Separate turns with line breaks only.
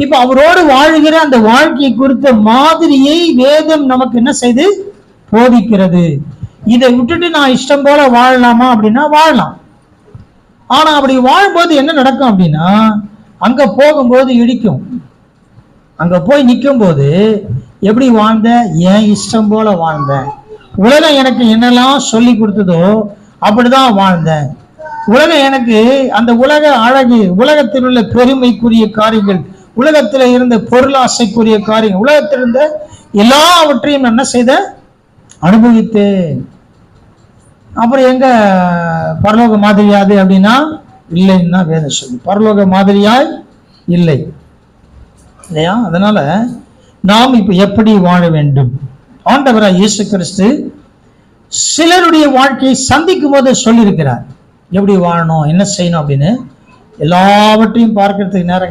இப்ப அவரோடு வாழுகிற அந்த வாழ்க்கையை குறித்த மாதிரியை வேதம் நமக்கு என்ன செய்து போதிக்கிறது. இதை விட்டுட்டு நான் இஷ்டம் போல வாழலாமா அப்படின்னா வாழலாம். ஆனா அப்படி வாழும்போது என்ன நடக்கும் அப்படின்னா, அங்க போகும்போது இடிக்கும். அங்க போய் நிற்கும் போது எப்படி வாழ்ந்த, ஏன் இஷ்டம் போல வாழ்ந்த, உலகம் எனக்கு என்னெல்லாம் சொல்லி கொடுத்ததோ அப்படிதான் வாழ்ந்தேன். உலகம் எனக்கு அந்த உலக அழகு, உலகத்தில் உள்ள பெருமைக்குரிய காரியங்கள், உலகத்தில் இருந்த பொருளாசைக்குரிய காரியங்கள், உலகத்தில் இருந்த எல்லாவற்றையும் என்ன செய்த, அனுபவித்தேன். அப்புறம் எங்க பரலோக மாதிரியாது அப்படின்னா இல்லைன்னு தான் வேதம் சொல்லு. பரலோக மாதிரியாய் இல்லை இல்லையா? அதனால நாம் இப்ப எப்படி வாழ வேண்டும்? ஆண்டவராய் இயேசு கிறிஸ்து சிலருடைய வாழ்க்கையை சந்திக்கும் போது சொல்லியிருக்கிறார் எப்படி வாழணும், என்ன செய்யணும் அப்படின்னு. எல்லாவற்றையும் பார்க்கறதுக்கு நேரம்